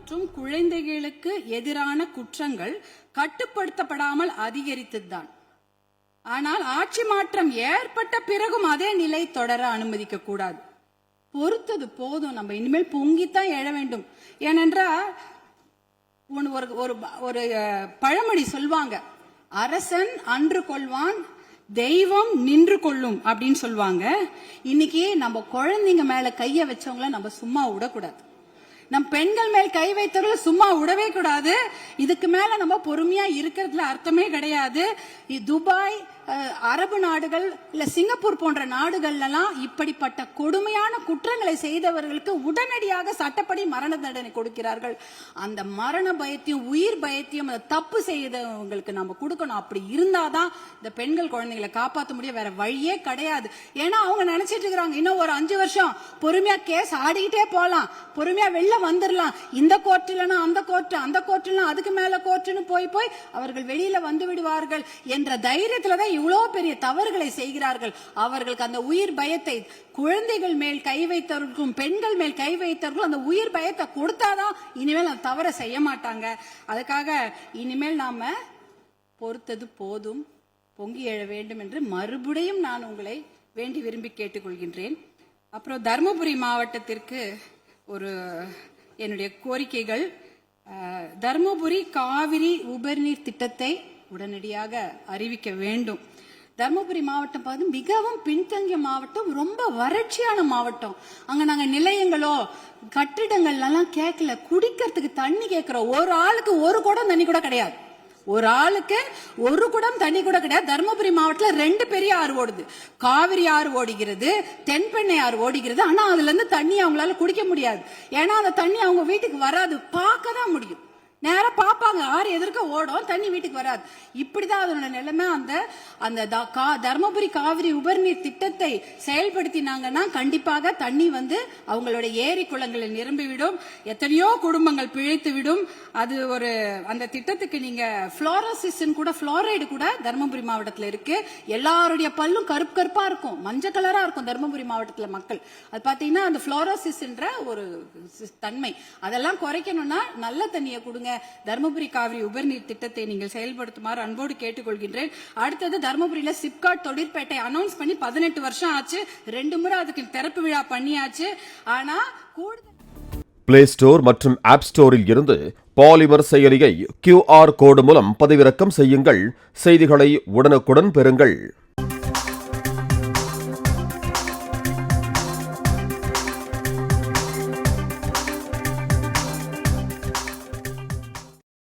மற்றும் குழந்தைகளுக்கு எதிரான குற்றங்கள் கட்டுப்படுத்தப்படாமல் அதிகரித்ததுதான். ஆனால் ஆட்சி மாற்றம் ஏற்பட்ட பிறகும் அதே நிலை தொடர அனுமதிக்க கூடாது. பொறுத்தது போதும், நம்ம இனிமேல் பொங்கித்தான் எழ வேண்டும். ஏனென்றால் ஒரு பழமொழி சொல்வாங்க, அரசன் அன்று கொள்வான் தெய்வம் நின்று கொள்ளும் அப்படின்னு சொல்லுவாங்க. இன்னைக்கு நம்ம குழந்தைங்க மேல கைய வச்சவங்கள நம்ம சும்மா விடக்கூடாது. நம் பெண்கள் மேல் கை வைத்தவர்கள் சும்மா விடவே கூடாது. இதுக்கு மேல நம்ம பொறுமையா இருக்கிறதுல அர்த்தமே கிடையாது. துபாய், அரபு நாடுகள், இல்ல சிங்கப்பூர் போன்ற நாடுகள்லாம் இப்படிப்பட்ட கொடுமையான குற்றங்களை செய்தவர்களுக்கு உடனடியாக சட்டப்படி மரண தண்டனை கொடுக்கிறார்கள். அந்த மரண பயத்தையும் உயிர் பயத்தையும் தப்பு செய்தவங்களுக்கு நம்ம கொடுக்கணும். அப்படி இருந்தாதான் இந்த பெண்கள் குழந்தைகளை காப்பாற்ற முடியும். வேற வழியே கிடையாது. ஏன்னா அவங்க நினைச்சிட்டு இருக்கிறாங்க, இன்னும் ஒரு 5 வருஷம் பொறுமையா கேஸ் ஆடிக்கிட்டே போலாம், பொறுமையா வெளில வந்துடலாம், இந்த கோர்ட் இல்லைன்னா அந்த கோர்ட், அந்த கோர்ட் இல்லைன்னா அதுக்கு மேல கோர்ட்டுன்னு போய் அவர்கள் வெளியில வந்து விடுவார்கள் என்ற தைரியத்துலதான் இவ்வளவு பெரிய தவறுகளை செய்கிறார்கள். அவர்களுக்கு அந்த உயிர் பயத்தை, குழந்தைகள் மேல் கை வைத்தவர்களுக்கும் பெண்கள் மேல் கை வைத்தவர்களும் அந்த உயிர் பயத்தை கொடுத்தாதான் இனிமேல் அந்த தவறை செய்ய மாட்டாங்க. அதுக்காக இனிமேல் நாம பொறுத்தது போதும், பொங்கி எழ வேண்டும் என்று மறுபடியும் நான் உங்களை வேண்டி விரும்பி கேட்டுக்கொள்கின்றேன். அப்புறம் தருமபுரி மாவட்டத்திற்கு ஒரு என்னுடைய கோரிக்கைகள், தருமபுரி காவிரி உபரிநீர் திட்டத்தை உடனடியாக அறிவிக்க வேண்டும். தருமபுரி மாவட்டம் மிகவும் பின்தங்கிய மாவட்டம், ரொம்ப வறட்சியான மாவட்டம். அங்க நாங்க நிலையங்களோ கட்டிடங்கள்லாம் கேட்கல, குடிக்கிறதுக்கு தண்ணி கேட்கிறோம். ஒரு ஆளுக்கு ஒரு குடம் தண்ணி கூட கிடையாது. ஒரு ஆளுக்கு ஒரு குடம் தண்ணி கூட கிடையாது. தருமபுரி மாவட்டத்தில் 2 பெரிய ஆறு ஓடுது. காவிரி ஆறு ஓடுகிறது, தென்பெண்ணை ஆறு ஓடுகிறது. ஆனா அதுல இருந்து தண்ணி அவங்களால குடிக்க முடியாது. ஏன்னா அந்த தண்ணி அவங்க வீட்டுக்கு வராது, பார்க்க தான் முடியும். நேரம் பார்ப்பாங்க, ஆறு எதிர்க்க ஓடும், தண்ணி வீட்டுக்கு வராது. இப்படிதான் அதோட நிலைமை. அந்த தர்மபுரி காவிரி உபரிநீர் திட்டத்தை செயல்படுத்தினாங்கன்னா கண்டிப்பாக தண்ணி அவங்களோட ஏரி குளங்களில் நிரம்பிவிடும், எத்தனையோ குடும்பங்கள் பிழைத்து விடும். அது அந்த திட்டத்துக்கு நீங்க புளோரோசிஸ் கூட, புளோரைடு கூட தர்மபுரி மாவட்டத்தில் இருக்கு. எல்லாருடைய பல்லும் கருப்பு கருப்பா இருக்கும், மஞ்சள் கலரா இருக்கும் தர்மபுரி மாவட்டத்தில் மக்கள். அது பாத்தீங்கன்னா அந்த புளோரோசிஸ் என்ற ஒரு தன்மை, அதெல்லாம் குறைக்கணும்னா நல்ல தண்ணியை கொடுங்க. தர்மபுரி காவிரி உபரிநீர் திட்டத்தை நீங்கள் செயல்படுத்துமாறு அன்போடு கேட்டுக்கொள்கின்றேன். அடுத்தது தர்மபுரியில சிப்காட் தொழிற்பேட்டை அனௌன்ஸ் பண்ணி 18 வருஷம் ஆச்சு. 2 முறை அதுக்கு திறப்பு விழா பண்ணியாச்சு. ஆனா பிளே ஸ்டோர் மற்றும் ஆப் ஸ்டோரில் இருந்து பாலிமர் செயலியை QR கோடு மூலம் பதிவிறக்கம் செய்யுங்கள். செய்திகளை உடனுக்குடன் பெறுங்கள்.